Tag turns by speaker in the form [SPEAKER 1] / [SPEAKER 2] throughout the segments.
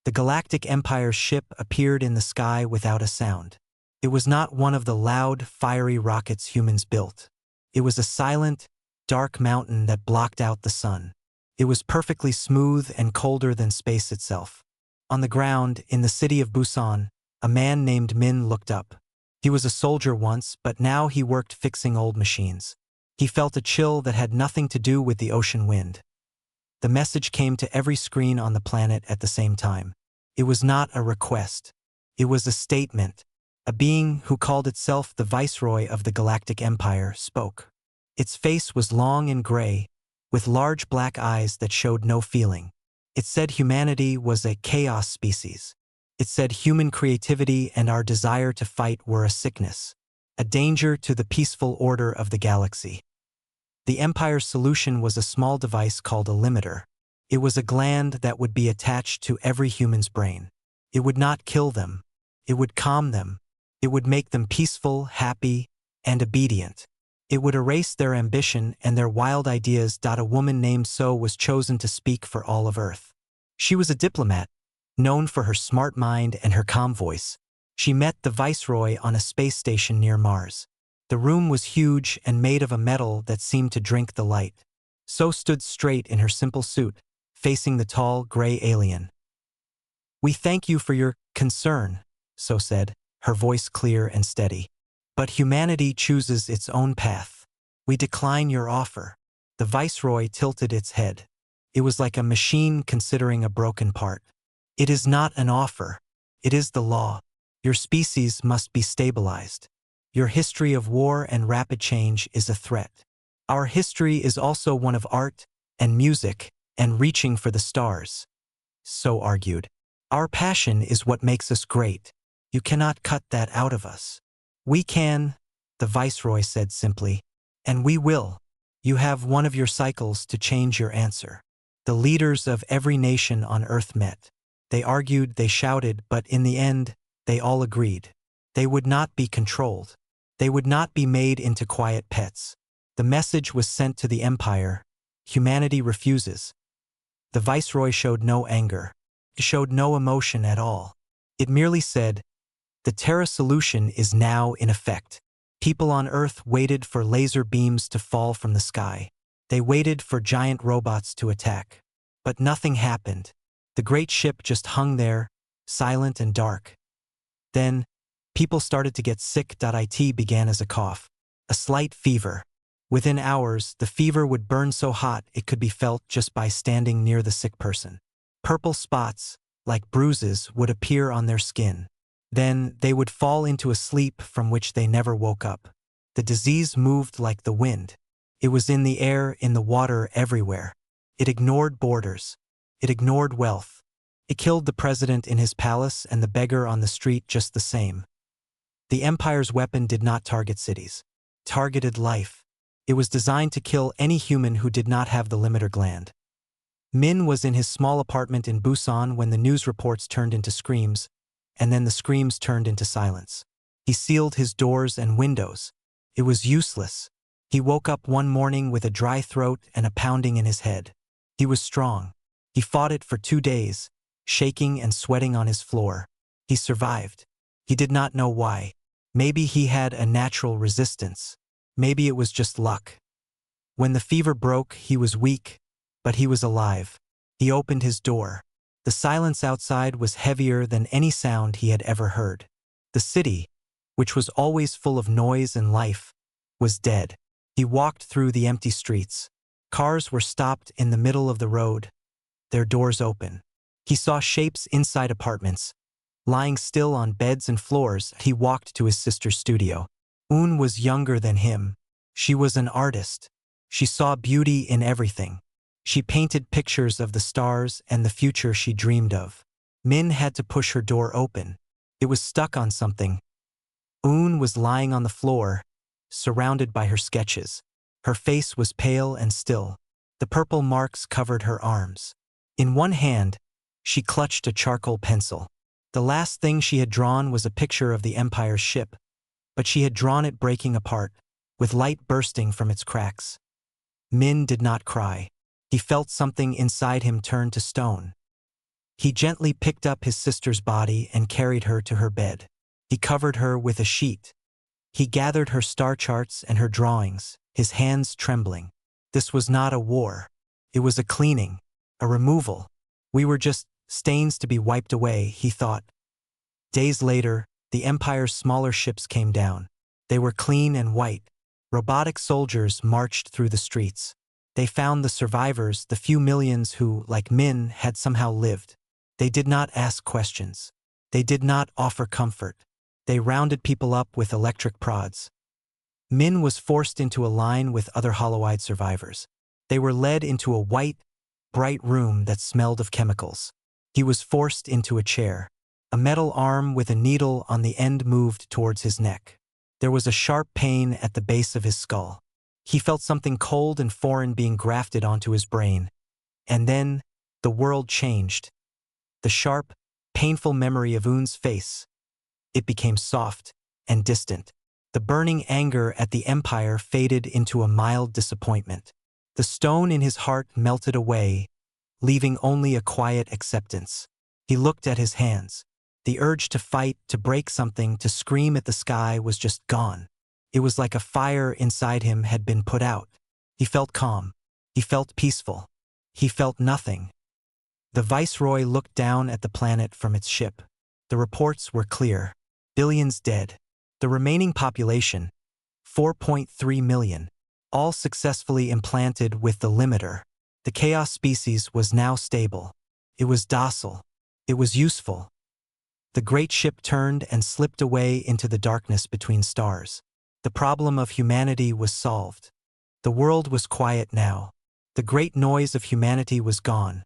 [SPEAKER 1] The Galactic Empire's ship appeared in the sky without a sound. It was not one of the loud, fiery rockets humans built. It was a silent, dark mountain that blocked out the sun. It was perfectly smooth and colder than space itself. On the ground, in the city of Busan, a man named Min looked up. He was a soldier once, but now he worked fixing old machines. He felt a chill that had nothing to do with the ocean wind. The message came to every screen on the planet at the same time. It was not a request. It was a statement. A being who called itself the Viceroy of the Galactic Empire spoke. Its face was long and gray, with large black eyes that showed no feeling. It said humanity was a chaos species. It said human creativity and our desire to fight were a sickness, a danger to the peaceful order of the galaxy. The Empire's solution was a small device called a limiter. It was a gland that would be attached to every human's brain. It would not kill them. It would calm them. It would make them peaceful, happy, and obedient. It would erase their ambition and their wild ideas. A woman named So was chosen to speak for all of Earth. She was a diplomat, known for her smart mind and her calm voice. She met the Viceroy on a space station near Mars. The room was huge and made of a metal that seemed to drink the light. So stood straight in her simple suit, facing the tall, gray alien. "We thank you for your concern," So said, her voice clear and steady. "But humanity chooses its own path. We decline your offer." The Viceroy tilted its head. It was like a machine considering a broken part. "It is not an offer. It is the law. Your species must be stabilized. Your history of war and rapid change is a threat. Our history is also one of art and music and reaching for the stars," So argued. "Our passion is what makes us great. You cannot cut that out of us." "We can," the Viceroy said simply, "and we will. You have one of your cycles to change your answer." The leaders of every nation on Earth met. They argued, they shouted, but in the end, they all agreed. They would not be controlled. They would not be made into quiet pets. The message was sent to the Empire. Humanity refuses. The Viceroy showed no anger. It showed no emotion at all. It merely said, "The Terra solution is now in effect." People on Earth waited for laser beams to fall from the sky. They waited for giant robots to attack. But nothing happened. The great ship just hung there, silent and dark. Then, people started to get sick. It began as a cough, a slight fever. Within hours, the fever would burn so hot it could be felt just by standing near the sick person. Purple spots, like bruises, would appear on their skin. Then, they would fall into a sleep from which they never woke up. The disease moved like the wind. It was in the air, in the water, everywhere. It ignored borders. It ignored wealth. It killed the president in his palace and the beggar on the street just the same. The Empire's weapon did not target cities. It targeted life. It was designed to kill any human who did not have the limiter gland. Min was in his small apartment in Busan when the news reports turned into screams, and then the screams turned into silence. He sealed his doors and windows. It was useless. He woke up one morning with a dry throat and a pounding in his head. He was strong. He fought it for 2 days, shaking and sweating on his floor. He survived. He did not know why. Maybe he had a natural resistance. Maybe it was just luck. When the fever broke, he was weak, but he was alive. He opened his door. The silence outside was heavier than any sound he had ever heard. The city, which was always full of noise and life, was dead. He walked through the empty streets. Cars were stopped in the middle of the road, their doors open. He saw shapes inside apartments, lying still on beds and floors. He walked to his sister's studio. Un was younger than him. She was an artist. She saw beauty in everything. She painted pictures of the stars and the future she dreamed of. Min had to push her door open. It was stuck on something. Un was lying on the floor, surrounded by her sketches. Her face was pale and still. The purple marks covered her arms. In one hand, she clutched a charcoal pencil. The last thing she had drawn was a picture of the Empire's ship, but she had drawn it breaking apart, with light bursting from its cracks. Min did not cry. He felt something inside him turn to stone. He gently picked up his sister's body and carried her to her bed. He covered her with a sheet. He gathered her star charts and her drawings, his hands trembling. This was not a war. It was a cleaning, a removal. We were just stains to be wiped away, he thought. Days later, the Empire's smaller ships came down. They were clean and white. Robotic soldiers marched through the streets. They found the survivors, the few millions who, like Min, had somehow lived. They did not ask questions. They did not offer comfort. They rounded people up with electric prods. Min was forced into a line with other hollow-eyed survivors. They were led into a white, bright room that smelled of chemicals. He was forced into a chair. A metal arm with a needle on the end moved towards his neck. There was a sharp pain at the base of his skull. He felt something cold and foreign being grafted onto his brain. And then, the world changed. The sharp, painful memory of Un's face. It became soft and distant. The burning anger at the Empire faded into a mild disappointment. The stone in his heart melted away, leaving only a quiet acceptance. He looked at his hands. The urge to fight, to break something, to scream at the sky was just gone. It was like a fire inside him had been put out. He felt calm. He felt peaceful. He felt nothing. The Viceroy looked down at the planet from its ship. The reports were clear. Billions dead. The remaining population, 4.3 million, all successfully implanted with the limiter. The Chaos species was now stable. It was docile. It was useful. The great ship turned and slipped away into the darkness between stars. The problem of humanity was solved. The world was quiet now. The great noise of humanity was gone,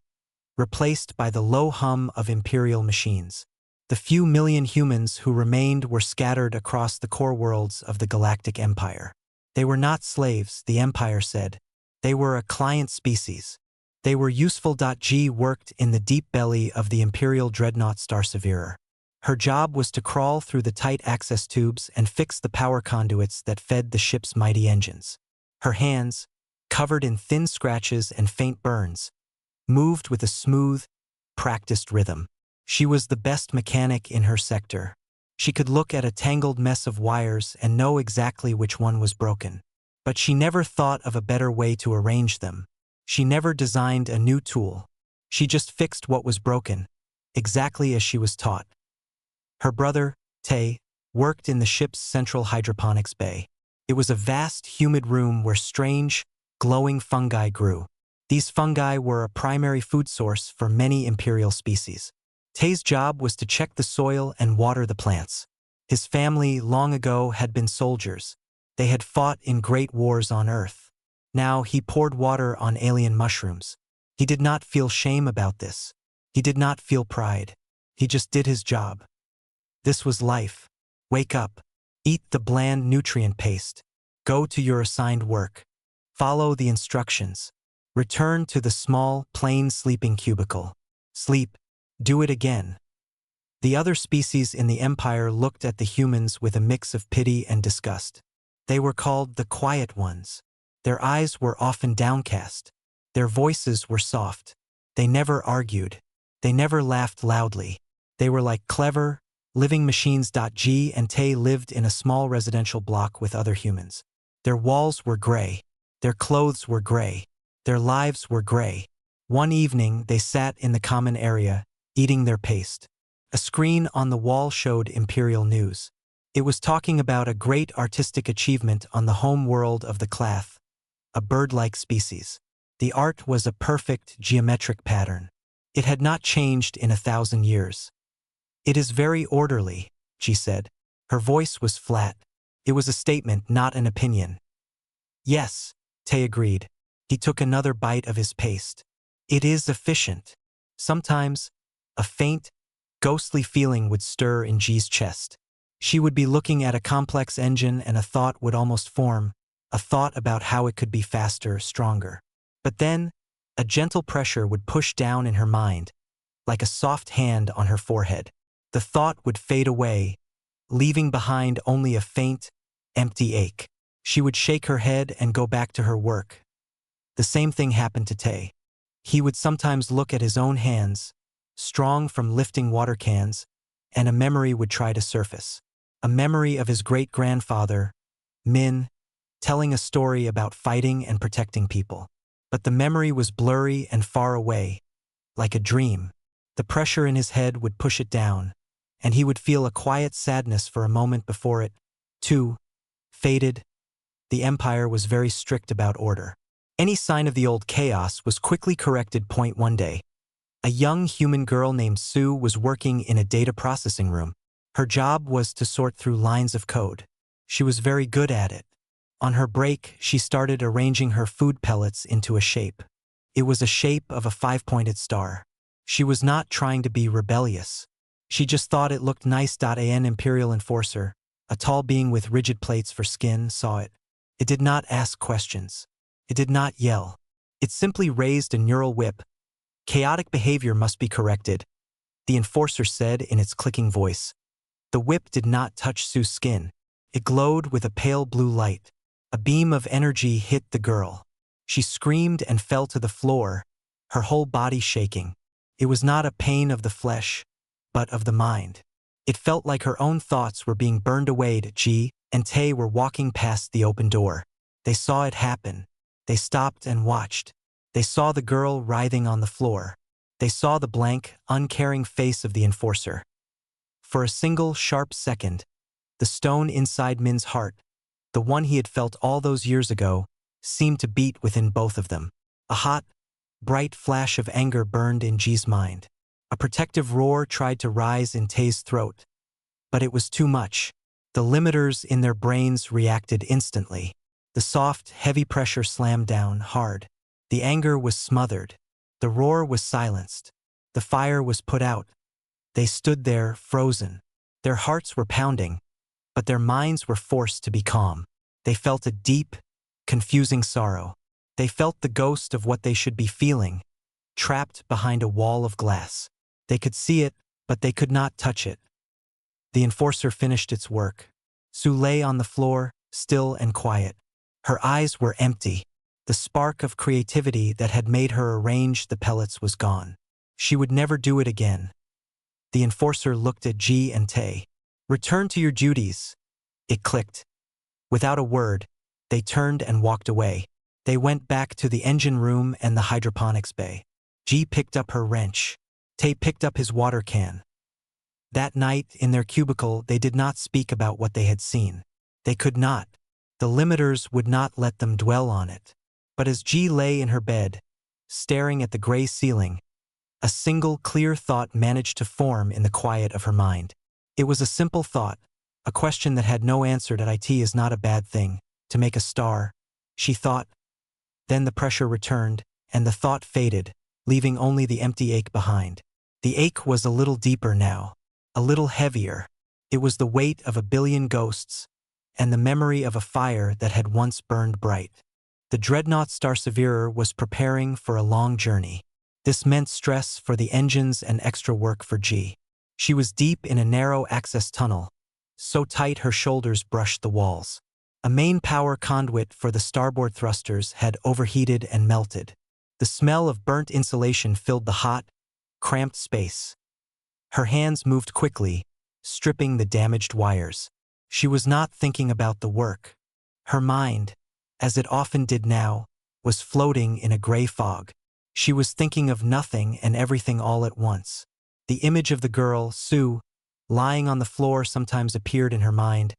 [SPEAKER 1] replaced by the low hum of imperial machines. The few million humans who remained were scattered across the core worlds of the Galactic Empire. They were not slaves, the Empire said. They were a client species. They were useful. G worked in the deep belly of the Imperial dreadnought Starseverer. Her job was to crawl through the tight access tubes and fix the power conduits that fed the ship's mighty engines. Her hands, covered in thin scratches and faint burns, moved with a smooth, practiced rhythm. She was the best mechanic in her sector. She could look at a tangled mess of wires and know exactly which one was broken. But she never thought of a better way to arrange them. She never designed a new tool. She just fixed what was broken, exactly as she was taught. Her brother, Tay, worked in the ship's central hydroponics bay. It was a vast, humid room where strange, glowing fungi grew. These fungi were a primary food source for many imperial species. Tay's job was to check the soil and water the plants. His family, long ago, had been soldiers. They had fought in great wars on Earth. Now he poured water on alien mushrooms. He did not feel shame about this. He did not feel pride. He just did his job. This was life. Wake up. Eat the bland nutrient paste. Go to your assigned work. Follow the instructions. Return to the small, plain sleeping cubicle. Sleep. Do it again. The other species in the Empire looked at the humans with a mix of pity and disgust. They were called the Quiet Ones. Their eyes were often downcast. Their voices were soft. They never argued. They never laughed loudly. They were like clever, living machines. G and Tay lived in a small residential block with other humans. Their walls were gray. Their clothes were gray. Their lives were gray. One evening, they sat in the common area, eating their paste. A screen on the wall showed Imperial news. It was talking about a great artistic achievement on the home world of the Clath, a bird-like species. The art was a perfect geometric pattern. It had not changed in 1,000 years. It is very orderly, she said. Her voice was flat. It was a statement, not an opinion. Yes, Tay agreed. He took another bite of his paste. It is efficient. Sometimes, a faint, ghostly feeling would stir in G's chest. She would be looking at a complex engine and a thought would almost form, a thought about how it could be faster, stronger. But then, a gentle pressure would push down in her mind, like a soft hand on her forehead. The thought would fade away, leaving behind only a faint, empty ache. She would shake her head and go back to her work. The same thing happened to Tay. He would sometimes look at his own hands, strong from lifting water cans, and a memory would try to surface. A memory of his great-grandfather, Min, telling a story about fighting and protecting people. But the memory was blurry and far away, like a dream. The pressure in his head would push it down, and he would feel a quiet sadness for a moment before it, too, faded. The Empire was very strict about order. Any sign of the old chaos was quickly corrected. One day, a young human girl named Sue was working in a data processing room. Her job was to sort through lines of code. She was very good at it. On her break, she started arranging her food pellets into a shape. It was a shape of a five-pointed star. She was not trying to be rebellious. She just thought it looked nice. An Imperial Enforcer, a tall being with rigid plates for skin, saw it. It did not ask questions. It did not yell. It simply raised a neural whip. Chaotic behavior must be corrected, the Enforcer said in its clicking voice. The whip did not touch Sue's skin. It glowed with a pale blue light. A beam of energy hit the girl. She screamed and fell to the floor, her whole body shaking. It was not a pain of the flesh, but of the mind. It felt like her own thoughts were being burned away. Ji and Tay were walking past the open door. They saw it happen. They stopped and watched. They saw the girl writhing on the floor. They saw the blank, uncaring face of the Enforcer. For a single, sharp second, the stone inside Min's heart, the one he had felt all those years ago, seemed to beat within both of them. A hot, bright flash of anger burned in Ji's mind. A protective roar tried to rise in Tay's throat. But it was too much. The limiters in their brains reacted instantly. The soft, heavy pressure slammed down hard. The anger was smothered. The roar was silenced. The fire was put out. They stood there, frozen. Their hearts were pounding, but their minds were forced to be calm. They felt a deep, confusing sorrow. They felt the ghost of what they should be feeling, trapped behind a wall of glass. They could see it, but they could not touch it. The Enforcer finished its work. Sue lay on the floor, still and quiet. Her eyes were empty. The spark of creativity that had made her arrange the pellets was gone. She would never do it again. The Enforcer looked at Ji and Tay. "Return to your duties." It clicked. Without a word, they turned and walked away. They went back to the engine room and the hydroponics bay. Ji picked up her wrench. Tay picked up his water can. That night, in their cubicle, they did not speak about what they had seen. They could not. The limiters would not let them dwell on it. But as Ji lay in her bed, staring at the gray ceiling, a single clear thought managed to form in the quiet of her mind. It was a simple thought, a question that had no answer. That it is not a bad thing to make a star, she thought. Then the pressure returned, and the thought faded, leaving only the empty ache behind. The ache was a little deeper now, a little heavier. It was the weight of a billion ghosts, and the memory of a fire that had once burned bright. The dreadnought Starseverer was preparing for a long journey. This meant stress for the engines and extra work for Ji. She was deep in a narrow access tunnel, so tight her shoulders brushed the walls. A main power conduit for the starboard thrusters had overheated and melted. The smell of burnt insulation filled the hot, cramped space. Her hands moved quickly, stripping the damaged wires. She was not thinking about the work. Her mind, as it often did now, was floating in a gray fog. She was thinking of nothing and everything all at once. The image of the girl, Sue, lying on the floor sometimes appeared in her mind,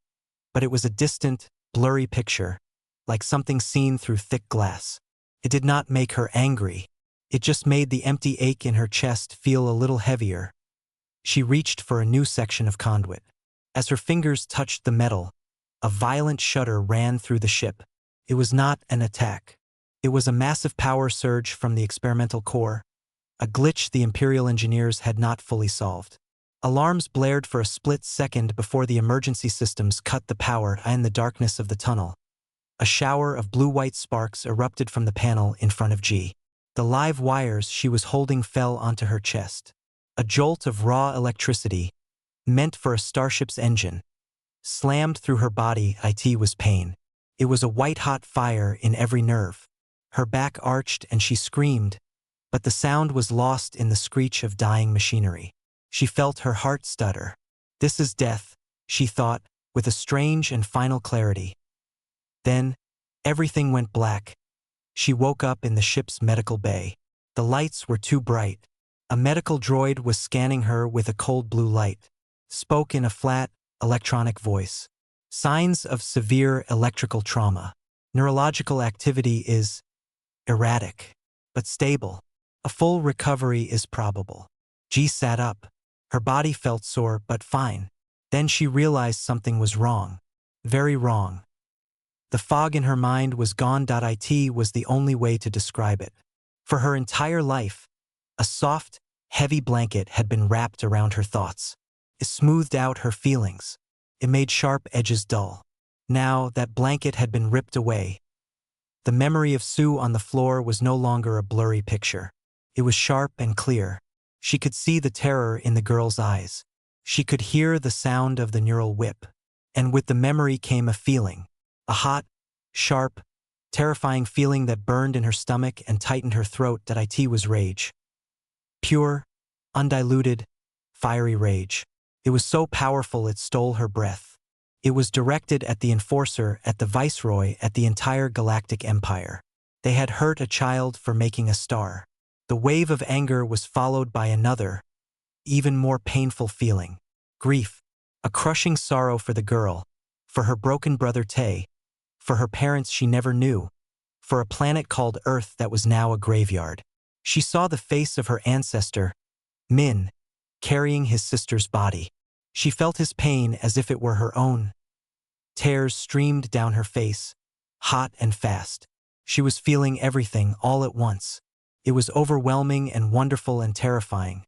[SPEAKER 1] but it was a distant, blurry picture, like something seen through thick glass. It did not make her angry. It just made the empty ache in her chest feel a little heavier. She reached for a new section of conduit. As her fingers touched the metal, a violent shudder ran through the ship. It was not an attack. It was a massive power surge from the experimental core, a glitch the Imperial engineers had not fully solved. Alarms blared for a split second before the emergency systems cut the power in the darkness of the tunnel. A shower of blue-white sparks erupted from the panel in front of Ji. The live wires she was holding fell onto her chest. A jolt of raw electricity, meant for a starship's engine, slammed through her body. It was pain. It was a white-hot fire in every nerve. Her back arched and she screamed, but the sound was lost in the screech of dying machinery. She felt her heart stutter. This is death, she thought, with a strange and final clarity. Then, everything went black. She woke up in the ship's medical bay. The lights were too bright. A medical droid was scanning her with a cold blue light. Spoke in a flat, electronic voice. Signs of severe electrical trauma. Neurological activity is erratic, but stable. A full recovery is probable. G sat up. Her body felt sore but fine. Then she realized something was wrong. Very wrong. The fog in her mind was gone. It was the only way to describe it. For her entire life, a soft, heavy blanket had been wrapped around her thoughts. It smoothed out her feelings. It made sharp edges dull. Now that blanket had been ripped away. The memory of Sue on the floor was no longer a blurry picture. It was sharp and clear. She could see the terror in the girl's eyes. She could hear the sound of the neural whip. And with the memory came a feeling. A hot, sharp, terrifying feeling that burned in her stomach and tightened her throat. It was rage. Pure, undiluted, fiery rage. It was so powerful it stole her breath. It was directed at the Enforcer, at the Viceroy, at the entire Galactic Empire. They had hurt a child for making a star. The wave of anger was followed by another, even more painful feeling. Grief. A crushing sorrow for the girl, for her broken brother Tay, for her parents she never knew, for a planet called Earth that was now a graveyard. She saw the face of her ancestor, Min, carrying his sister's body. She felt his pain as if it were her own. Tears streamed down her face, hot and fast. She was feeling everything all at once. It was overwhelming and wonderful and terrifying.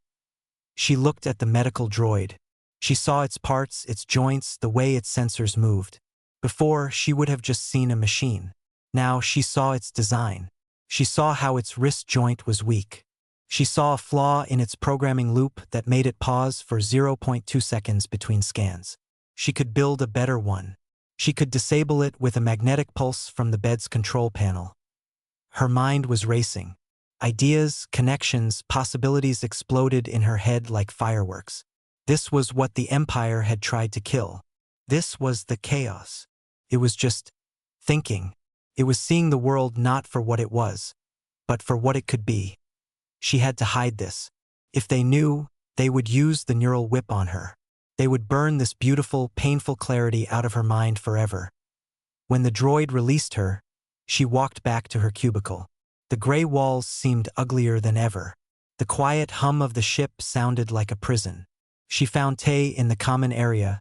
[SPEAKER 1] She looked at the medical droid. She saw its parts, its joints, the way its sensors moved. Before, she would have just seen a machine. Now she saw its design. She saw how its wrist joint was weak. She saw a flaw in its programming loop that made it pause for 0.2 seconds between scans. She could build a better one. She could disable it with a magnetic pulse from the bed's control panel. Her mind was racing. Ideas, connections, possibilities exploded in her head like fireworks. This was what the Empire had tried to kill. This was the chaos. It was just thinking. It was seeing the world not for what it was, but for what it could be. She had to hide this. If they knew, they would use the neural whip on her. They would burn this beautiful, painful clarity out of her mind forever. When the droid released her, she walked back to her cubicle. The gray walls seemed uglier than ever. The quiet hum of the ship sounded like a prison. She found Tay in the common area,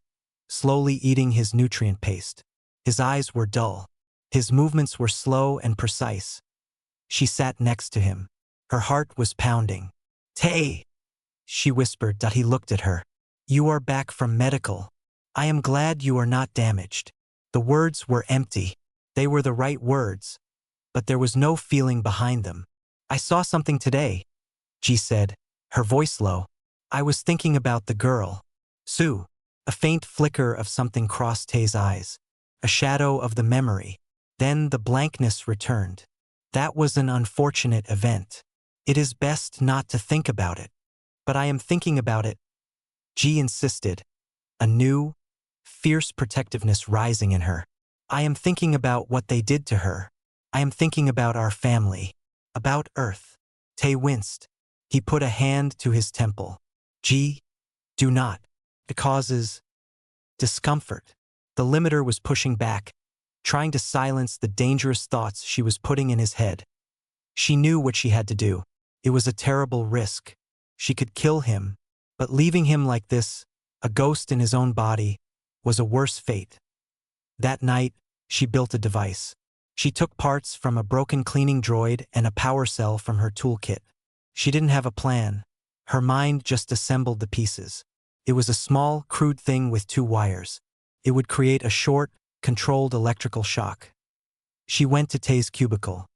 [SPEAKER 1] slowly eating his nutrient paste. His eyes were dull. His movements were slow and precise. She sat next to him. Her heart was pounding. "Tay," she whispered. He looked at her. "You are back from medical. I am glad you are not damaged." The words were empty. They were the right words, but there was no feeling behind them. "I saw something today," G said, her voice low. "I was thinking about the girl. Sue." A faint flicker of something crossed Tay's eyes. A shadow of the memory. Then the blankness returned. "That was an unfortunate event. It is best not to think about it." "But I am thinking about it," G insisted, a new, fierce protectiveness rising in her. "I am thinking about what they did to her. I am thinking about our family. About Earth." Tay winced. He put a hand to his temple. "G, do not. It causes discomfort." The limiter was pushing back, trying to silence the dangerous thoughts she was putting in his head. She knew what she had to do. It was a terrible risk. She could kill him, but leaving him like this, a ghost in his own body, was a worse fate. That night, she built a device. She took parts from a broken cleaning droid and a power cell from her toolkit. She didn't have a plan. Her mind just assembled the pieces. It was a small, crude thing with 2 wires. It would create a short, controlled electrical shock. She went to Tay's cubicle.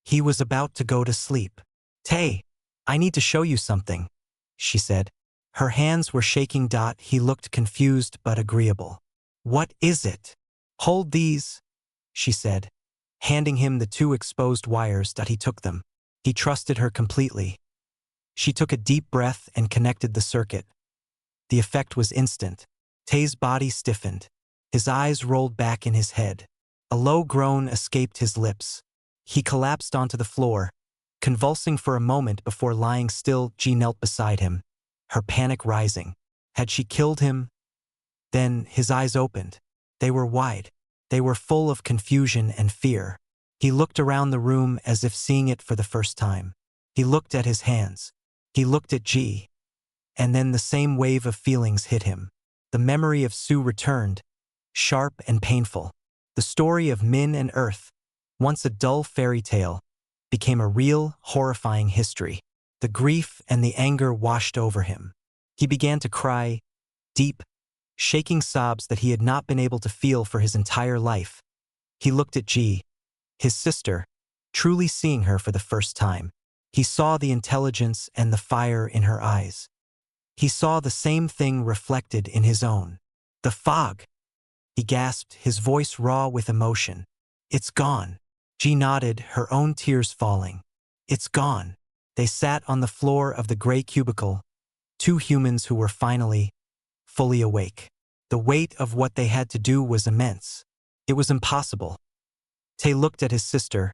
[SPEAKER 1] He was about to go to sleep. "Tay, I need to show you something," she said. Her hands were shaking. He looked confused but agreeable. "What is it?" "Hold these," she said, handing him the 2 exposed wires. He took them. He trusted her completely. She took a deep breath and connected the circuit. The effect was instant. Tay's body stiffened. His eyes rolled back in his head. A low groan escaped his lips. He collapsed onto the floor, convulsing for a moment before lying still. G knelt beside him, her panic rising. Had she killed him? Then his eyes opened. They were wide. They were full of confusion and fear. He looked around the room as if seeing it for the first time. He looked at his hands. He looked at G. And then the same wave of feelings hit him. The memory of Sue returned, sharp and painful. The story of Min and Earth, once a dull fairy tale, became a real, horrifying history. The grief and the anger washed over him. He began to cry, deep, shaking sobs that he had not been able to feel for his entire life. He looked at G, his sister, truly seeing her for the first time. He saw the intelligence and the fire in her eyes. He saw the same thing reflected in his own. The fog! He gasped, his voice raw with emotion. It's gone. G nodded, her own tears falling. It's gone. They sat on the floor of the gray cubicle, two humans who were finally, fully awake. The weight of what they had to do was immense. It was impossible. Tay looked at his sister,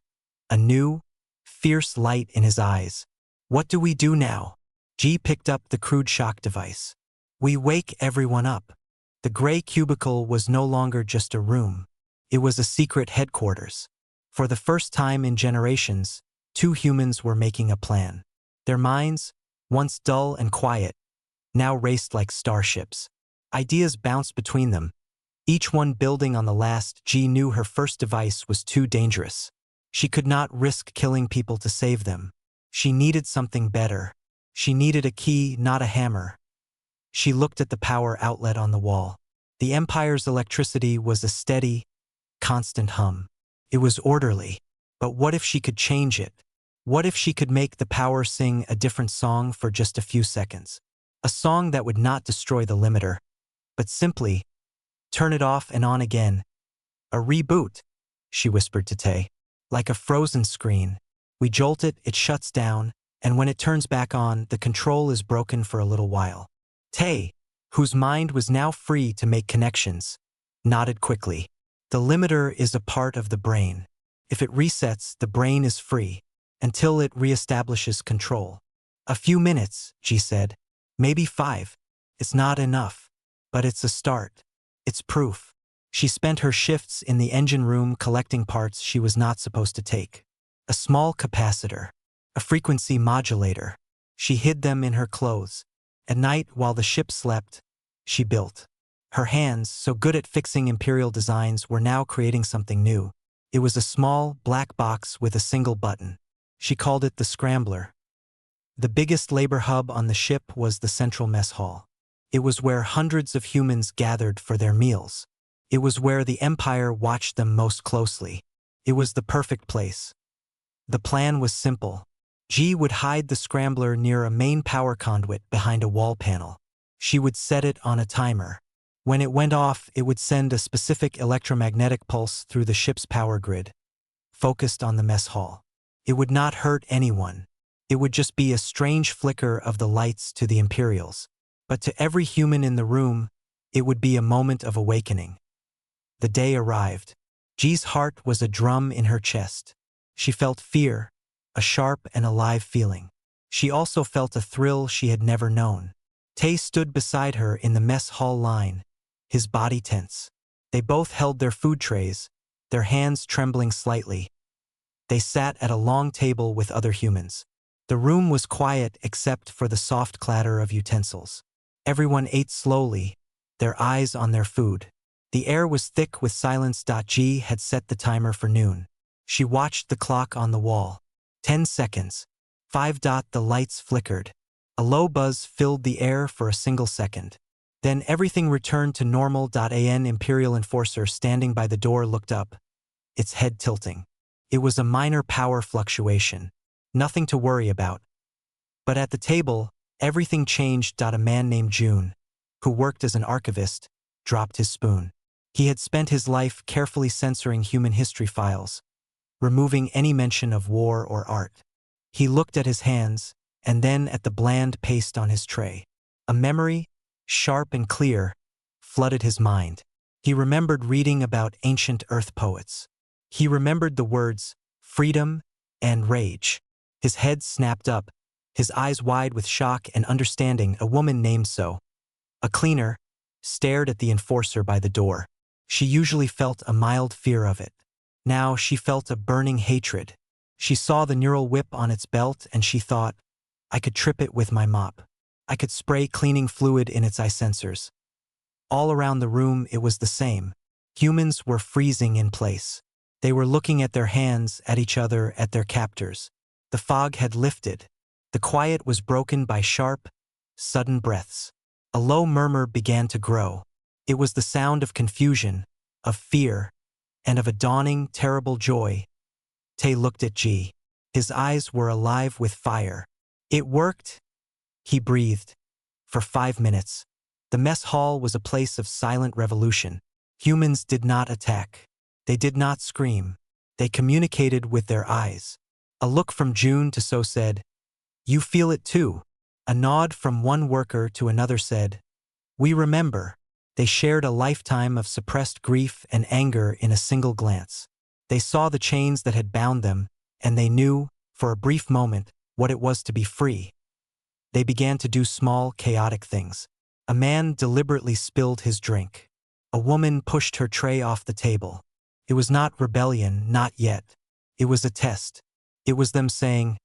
[SPEAKER 1] a new, fierce light in his eyes. What do we do now? G picked up the crude shock device. We wake everyone up. The gray cubicle was no longer just a room. It was a secret headquarters. For the first time in generations, two humans were making a plan. Their minds, once dull and quiet, now raced like starships. Ideas bounced between them, each one building on the last. G knew her first device was too dangerous. She could not risk killing people to save them. She needed something better. She needed a key, not a hammer. She looked at the power outlet on the wall. The Empire's electricity was a steady, constant hum. It was orderly. But what if she could change it? What if she could make the power sing a different song for just a few seconds? A song that would not destroy the limiter, but simply turn it off and on again. A reboot, she whispered to Tay. Like a frozen screen. We jolt it, it shuts down, and when it turns back on, the control is broken for a little while. Tay, whose mind was now free to make connections, nodded quickly. The limiter is a part of the brain. If it resets, the brain is free, until it reestablishes control. A few minutes, G said. Maybe 5. It's not enough. But it's a start. It's proof. She spent her shifts in the engine room collecting parts she was not supposed to take. A small capacitor. A frequency modulator. She hid them in her clothes. At night, while the ship slept, she built. Her hands, so good at fixing Imperial designs, were now creating something new. It was a small, black box with a single button. She called it the Scrambler. The biggest labor hub on the ship was the central mess hall. It was where hundreds of humans gathered for their meals. It was where the Empire watched them most closely. It was the perfect place. The plan was simple. G would hide the Scrambler near a main power conduit behind a wall panel. She would set it on a timer. When it went off, it would send a specific electromagnetic pulse through the ship's power grid, focused on the mess hall. It would not hurt anyone. It would just be a strange flicker of the lights to the Imperials. But to every human in the room, it would be a moment of awakening. The day arrived. G's heart was a drum in her chest. She felt fear, a sharp and alive feeling. She also felt a thrill she had never known. Tay stood beside her in the mess hall line, his body tense. They both held their food trays, their hands trembling slightly. They sat at a long table with other humans. The room was quiet except for the soft clatter of utensils. Everyone ate slowly, their eyes on their food. The air was thick with silence. G had set the timer for noon. She watched the clock on the wall. 10 seconds. 5. The lights flickered. A low buzz filled the air for a single second. Then everything returned to normal. An Imperial enforcer standing by the door looked up, its head tilting. It was a minor power fluctuation. Nothing to worry about. But at the table, everything changed. A man named June, who worked as an archivist, dropped his spoon. He had spent his life carefully censoring human history files, removing any mention of war or art. He looked at his hands, and then at the bland paste on his tray. A memory, sharp and clear, flooded his mind. He remembered reading about ancient Earth poets. He remembered the words, freedom and rage. His head snapped up, his eyes wide with shock and understanding. A woman named So, a cleaner, stared at the enforcer by the door. She usually felt a mild fear of it. Now she felt a burning hatred. She saw the neural whip on its belt and she thought, I could trip it with my mop. I could spray cleaning fluid in its eye sensors. All around the room it was the same. Humans were freezing in place. They were looking at their hands, at each other, at their captors. The fog had lifted. The quiet was broken by sharp, sudden breaths. A low murmur began to grow. It was the sound of confusion, of fear, and of a dawning, terrible joy. Tay looked at G. His eyes were alive with fire. It worked, he breathed. For 5 minutes. The mess hall was a place of silent revolution. Humans did not attack. They did not scream. They communicated with their eyes. A look from June to So said, You feel it too. A nod from one worker to another said, We remember. They shared a lifetime of suppressed grief and anger in a single glance. They saw the chains that had bound them, and they knew, for a brief moment, what it was to be free. They began to do small, chaotic things. A man deliberately spilled his drink. A woman pushed her tray off the table. It was not rebellion, not yet. It was a test. It was them saying,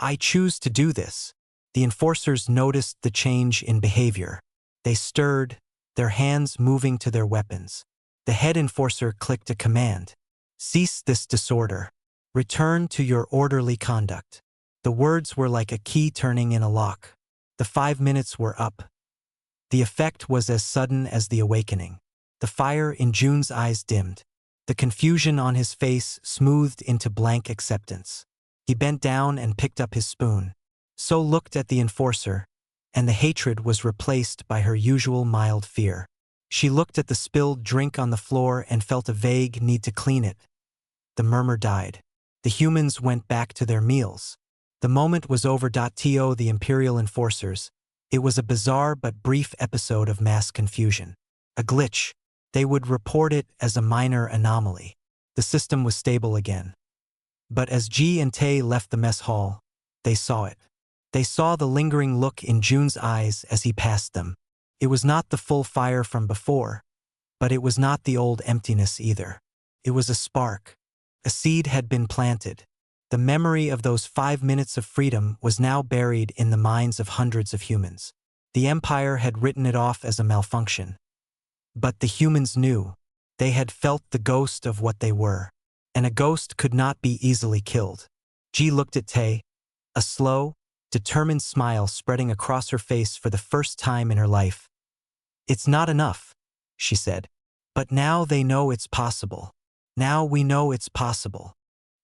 [SPEAKER 1] I choose to do this. The enforcers noticed the change in behavior. They stirred, their hands moving to their weapons. The head enforcer clicked a command. Cease this disorder. Return to your orderly conduct. The words were like a key turning in a lock. The 5 minutes were up. The effect was as sudden as the awakening. The fire in June's eyes dimmed. The confusion on his face smoothed into blank acceptance. He bent down and picked up his spoon. So looked at the enforcer, and the hatred was replaced by her usual mild fear. She looked at the spilled drink on the floor and felt a vague need to clean it. The murmur died. The humans went back to their meals. The moment was over. To the Imperial enforcers. It was a bizarre but brief episode of mass confusion. A glitch. They would report it as a minor anomaly. The system was stable again. But as G and Tay left the mess hall, they saw it. They saw the lingering look in June's eyes as he passed them. It was not the full fire from before, but it was not the old emptiness either. It was a spark. A seed had been planted. The memory of those 5 minutes of freedom was now buried in the minds of hundreds of humans. The Empire had written it off as a malfunction. But the humans knew. They had felt the ghost of what they were. And a ghost could not be easily killed. G looked at Tay, a slow, determined smile spreading across her face for the first time in her life. It's not enough, she said. But now they know it's possible. Now we know it's possible.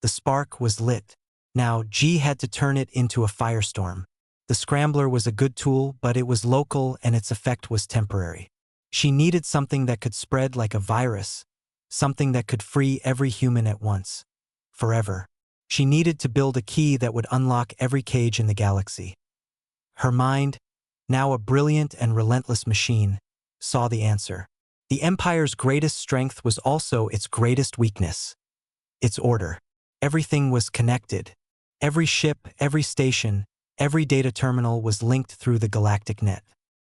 [SPEAKER 1] The spark was lit. Now G had to turn it into a firestorm. The scrambler was a good tool, but it was local and its effect was temporary. She needed something that could spread like a virus, something that could free every human at once. Forever. She needed to build a key that would unlock every cage in the galaxy. Her mind, now a brilliant and relentless machine, saw the answer. The Empire's greatest strength was also its greatest weakness. Its order. Everything was connected. Every ship, every station, every data terminal was linked through the galactic net.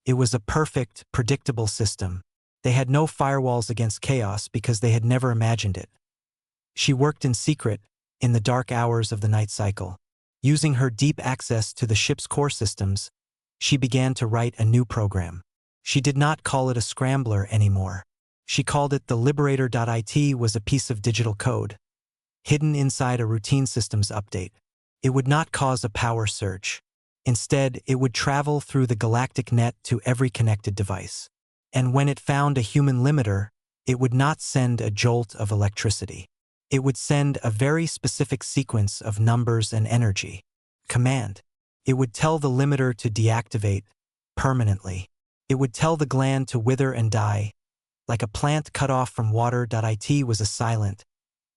[SPEAKER 1] It was a perfect, predictable system. They had no firewalls against chaos because they had never imagined it. She worked in secret, in the dark hours of the night cycle. Using her deep access to the ship's core systems, she began to write a new program. She did not call it a scrambler anymore. She called it the Liberator.it was a piece of digital code, hidden inside a routine systems update. It would not cause a power surge. Instead, it would travel through the galactic net to every connected device. And when it found a human limiter, it would not send a jolt of electricity. It would send a very specific sequence of numbers and energy. Command. It would tell the limiter to deactivate permanently. It would tell the gland to wither and die. Like a plant cut off from water. It was a silent,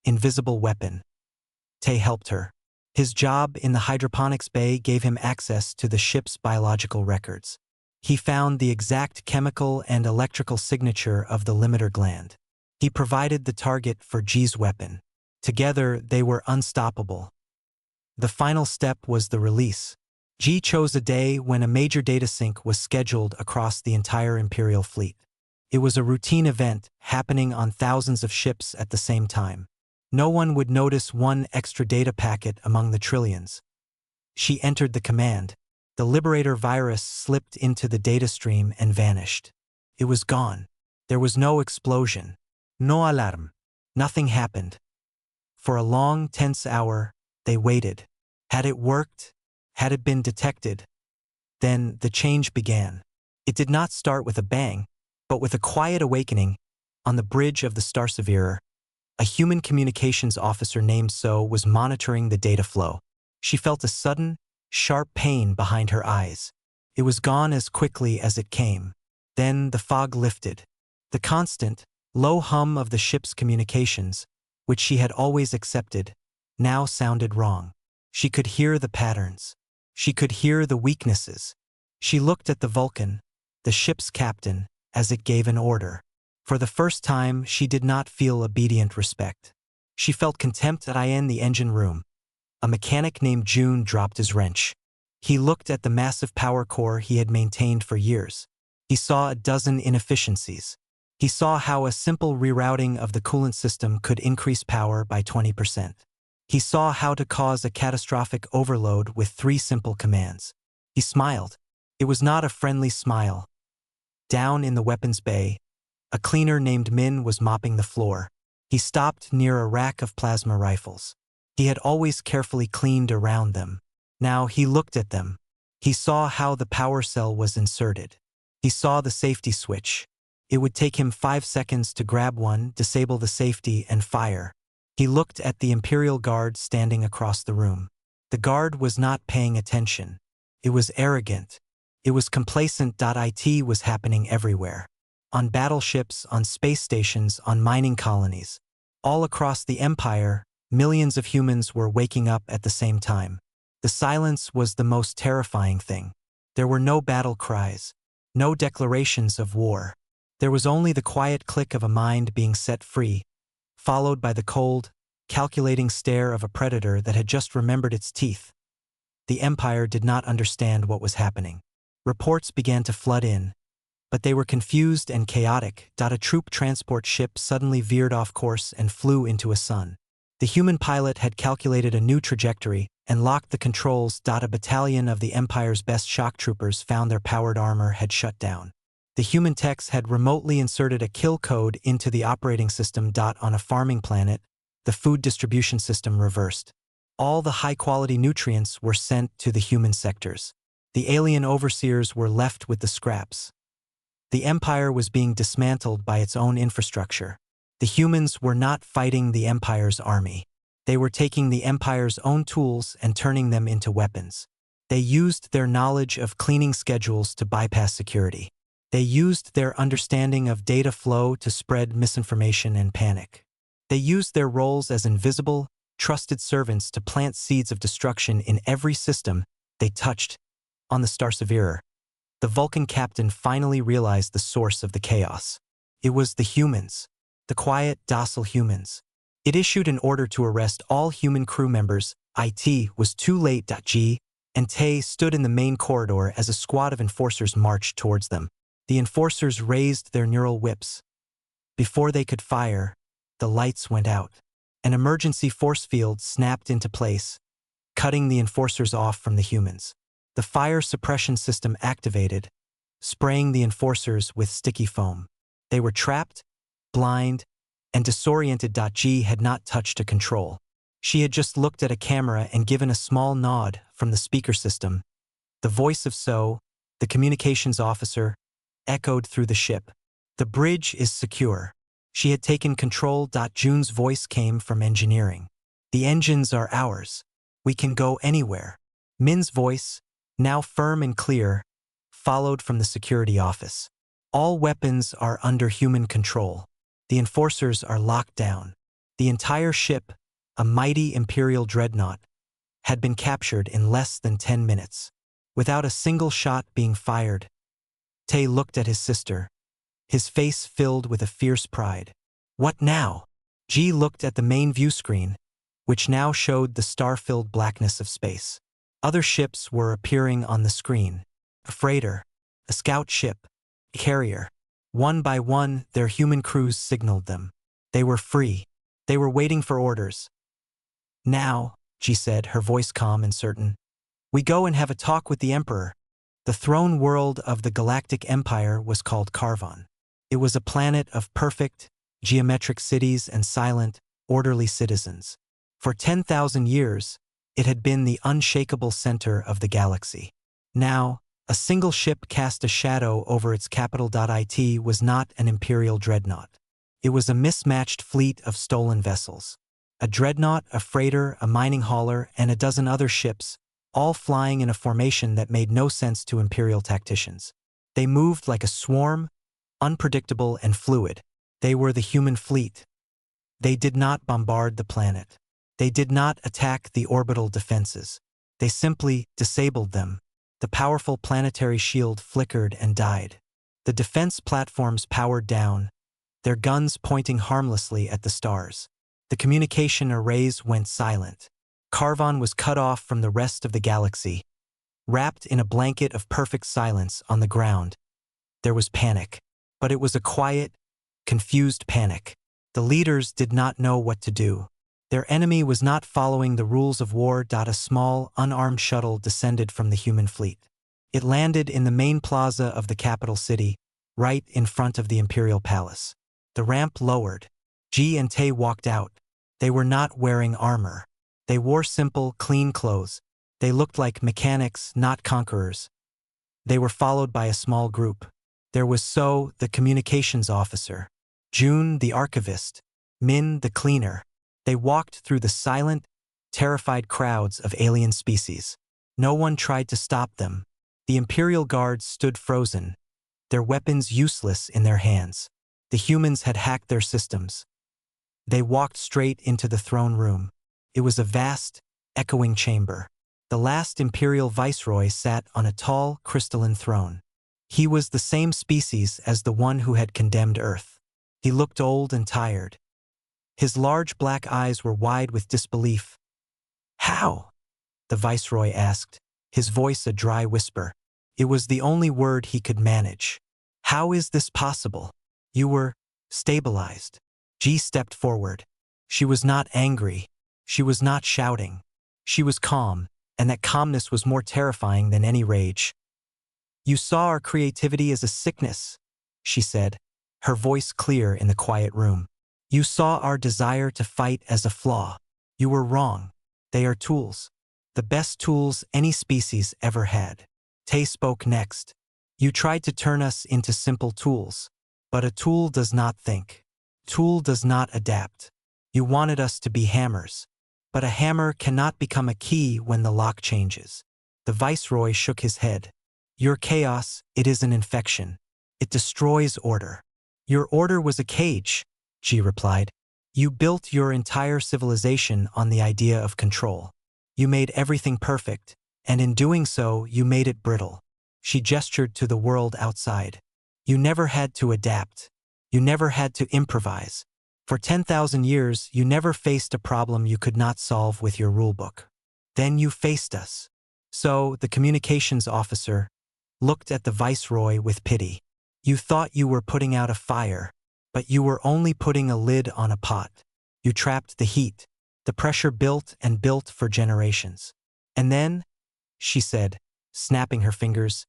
[SPEAKER 1] invisible weapon. Tay helped her. His job in the hydroponics bay gave him access to the ship's biological records. He found the exact chemical and electrical signature of the limiter gland. He provided the target for G's weapon. Together, they were unstoppable. The final step was the release. G chose a day when a major data sync was scheduled across the entire Imperial fleet. It was a routine event happening on thousands of ships at the same time. No one would notice one extra data packet among the trillions. She entered the command. The Liberator virus slipped into the data stream and vanished. It was gone. There was no explosion. No alarm. Nothing happened. For a long, tense hour, they waited. Had it worked? Had it been detected? Then the change began. It did not start with a bang, but with a quiet awakening. On the bridge of the Starsavirer, a human communications officer named So was monitoring the data flow. She felt a sudden, sharp pain behind her eyes. It was gone as quickly as it came. Then the fog lifted. The constant, low hum of the ship's communications, which she had always accepted, now sounded wrong. She could hear the patterns. She could hear the weaknesses. She looked at the Vulcan, the ship's captain, as it gave an order. For the first time, she did not feel obedient respect. She felt contempt in the engine room. A mechanic named June dropped his wrench. He looked at the massive power core he had maintained for years. He saw a dozen inefficiencies. He saw how a simple rerouting of the coolant system could increase power by 20%. He saw how to cause a catastrophic overload with 3 simple commands. He smiled. It was not a friendly smile. Down in the weapons bay, a cleaner named Min was mopping the floor. He stopped near a rack of plasma rifles. He had always carefully cleaned around them. Now he looked at them. He saw how the power cell was inserted. He saw the safety switch. It would take him 5 seconds to grab one, disable the safety, and fire. He looked at the Imperial Guard standing across the room. The guard was not paying attention. It was arrogant. It was complacent. It was happening everywhere. On battleships, on space stations, on mining colonies. All across the Empire, millions of humans were waking up at the same time. The silence was the most terrifying thing. There were no battle cries, no declarations of war. There was only the quiet click of a mind being set free, followed by the cold, calculating stare of a predator that had just remembered its teeth. The Empire did not understand what was happening. Reports began to flood in, but they were confused and chaotic. A troop transport ship suddenly veered off course and flew into a sun. The human pilot had calculated a new trajectory and locked the controls. A battalion of the Empire's best shock troopers found their powered armor had shut down. The human techs had remotely inserted a kill code into the operating system. On a farming planet, the food distribution system reversed. All the high-quality nutrients were sent to the human sectors. The alien overseers were left with the scraps. The Empire was being dismantled by its own infrastructure. The humans were not fighting the Empire's army. They were taking the Empire's own tools and turning them into weapons. They used their knowledge of cleaning schedules to bypass security. They used their understanding of data flow to spread misinformation and panic. They used their roles as invisible, trusted servants to plant seeds of destruction in every system they touched. On the Starsavirer, the Vulcan captain finally realized the source of the chaos. It was the humans, the quiet, docile humans. It issued an order to arrest all human crew members. It was too late. G and Tay stood in the main corridor as a squad of enforcers marched towards them. The enforcers raised their neural whips. Before they could fire, the lights went out. An emergency force field snapped into place, cutting the enforcers off from the humans. The fire suppression system activated, spraying the enforcers with sticky foam. They were trapped, blind, and disoriented. G had not touched a control. She had just looked at a camera and given a small nod from the speaker system. The voice of So, the communications officer, echoed through the ship. The bridge is secure. She had taken control. June's voice came from engineering. The engines are ours. We can go anywhere. Min's voice, now firm and clear, followed from the security office. All weapons are under human control. The enforcers are locked down. The entire ship, a mighty Imperial dreadnought, had been captured in less than 10 minutes. Without a single shot being fired, Tay looked at his sister, his face filled with a fierce pride. What now? G looked at the main view screen, which now showed the star-filled blackness of space. Other ships were appearing on the screen. A freighter, a scout ship, a carrier. One by one, their human crews signaled them. They were free. They were waiting for orders. Now, she said, her voice calm and certain, we go and have a talk with the Emperor. The throne world of the Galactic Empire was called Karvan. It was a planet of perfect, geometric cities and silent, orderly citizens. For 10,000 years, it had been the unshakable center of the galaxy. Now, a single ship cast a shadow over its capital. It was not an imperial dreadnought. It was a mismatched fleet of stolen vessels. A dreadnought, a freighter, a mining hauler, and a dozen other ships, all flying in a formation that made no sense to imperial tacticians. They moved like a swarm, unpredictable and fluid. They were the human fleet. They did not bombard the planet. They did not attack the orbital defenses. They simply disabled them. The powerful planetary shield flickered and died. The defense platforms powered down, their guns pointing harmlessly at the stars. The communication arrays went silent. Karvan was cut off from the rest of the galaxy. Wrapped in a blanket of perfect silence on the ground, there was panic. But it was a quiet, confused panic. The leaders did not know what to do. Their enemy was not following the rules of war. A small, unarmed shuttle descended from the human fleet. It landed in the main plaza of the capital city, right in front of the Imperial Palace. The ramp lowered. G and Tay walked out. They were not wearing armor. They wore simple, clean clothes. They looked like mechanics, not conquerors. They were followed by a small group. There was So, the communications officer, June, the archivist, Min, the cleaner. They walked through the silent, terrified crowds of alien species. No one tried to stop them. The Imperial guards stood frozen, their weapons useless in their hands. The humans had hacked their systems. They walked straight into the throne room. It was a vast, echoing chamber. The last Imperial Viceroy sat on a tall, crystalline throne. He was the same species as the one who had condemned Earth. He looked old and tired. His large black eyes were wide with disbelief. How? The Viceroy asked, his voice a dry whisper. It was the only word he could manage. How is this possible? You were stabilized. G stepped forward. She was not angry. She was not shouting. She was calm, and that calmness was more terrifying than any rage. You saw our creativity as a sickness, she said, her voice clear in the quiet room. You saw our desire to fight as a flaw. You were wrong. They are tools. The best tools any species ever had. Tay spoke next. You tried to turn us into simple tools. But a tool does not think. Tool does not adapt. You wanted us to be hammers. But a hammer cannot become a key when the lock changes. The Viceroy shook his head. Your chaos, it is an infection. It destroys order. Your order was a cage, G replied. You built your entire civilization on the idea of control. You made everything perfect, and in doing so, you made it brittle. She gestured to the world outside. You never had to adapt. You never had to improvise. For 10,000 years, you never faced a problem you could not solve with your rulebook. Then you faced us. So, the communications officer looked at the Viceroy with pity. You thought you were putting out a fire, but you were only putting a lid on a pot. You trapped the heat. The pressure built and built for generations. And then, she said, snapping her fingers,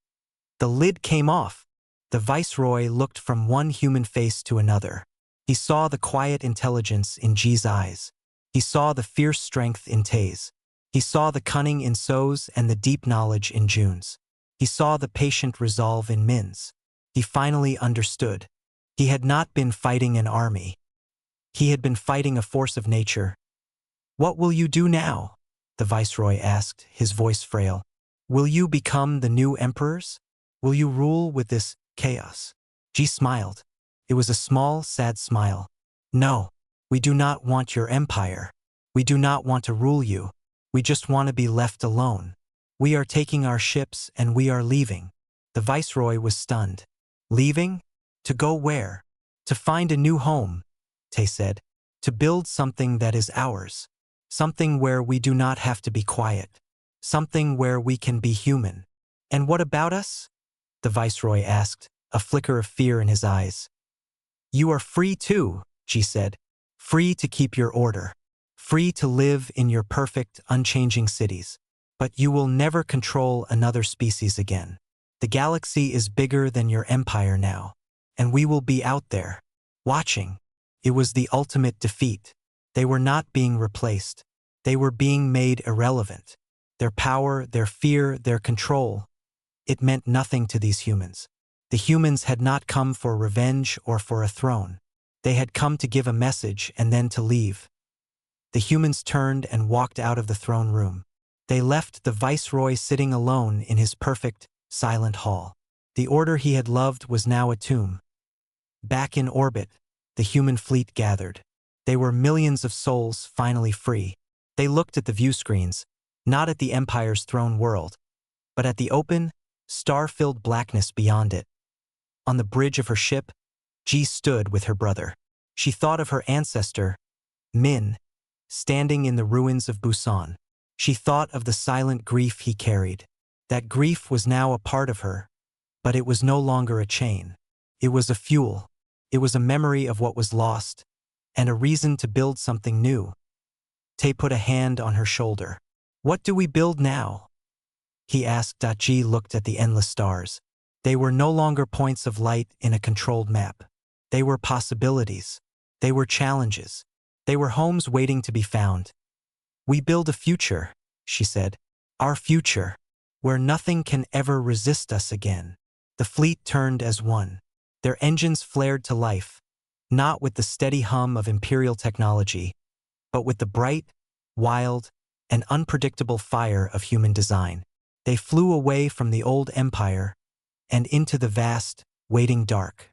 [SPEAKER 1] the lid came off. The Viceroy looked from one human face to another. He saw the quiet intelligence in G's eyes. He saw the fierce strength in Tay's. He saw the cunning in So's and the deep knowledge in June's. He saw the patient resolve in Min's. He finally understood. He had not been fighting an army. He had been fighting a force of nature. What will you do now? The Viceroy asked, his voice frail. Will you become the new emperors? Will you rule with this chaos? G smiled. It was a small, sad smile. No, we do not want your empire. We do not want to rule you. We just want to be left alone. We are taking our ships and we are leaving." The viceroy was stunned. "Leaving? To go where?" "To find a new home," Tay said. "To build something that is ours. Something where we do not have to be quiet. Something where we can be human." "And what about us?" the viceroy asked, a flicker of fear in his eyes. "You are free too," she said. "Free to keep your order. Free to live in your perfect, unchanging cities. But you will never control another species again. The galaxy is bigger than your empire now, and we will be out there, watching." It was the ultimate defeat. They were not being replaced. They were being made irrelevant. Their power, their fear, their control. It meant nothing to these humans. The humans had not come for revenge or for a throne. They had come to give a message and then to leave. The humans turned and walked out of the throne room. They left the viceroy sitting alone in his perfect, silent hall. The order he had loved was now a tomb. Back in orbit, the human fleet gathered. They were millions of souls finally free. They looked at the view screens, not at the Empire's throne world, but at the open, star-filled blackness beyond it. On the bridge of her ship, Ji stood with her brother. She thought of her ancestor, Min, standing in the ruins of Busan. She thought of the silent grief he carried. That grief was now a part of her, but it was no longer a chain. It was a fuel. It was a memory of what was lost, and a reason to build something new. Tay put a hand on her shoulder. "What do we build now?" he asked. Ji looked at the endless stars. They were no longer points of light in a controlled map. They were possibilities. They were challenges. They were homes waiting to be found. "We build a future," she said. "Our future, where nothing can ever resist us again." The fleet turned as one. Their engines flared to life, not with the steady hum of imperial technology, but with the bright, wild, and unpredictable fire of human design. They flew away from the old empire and into the vast, waiting dark.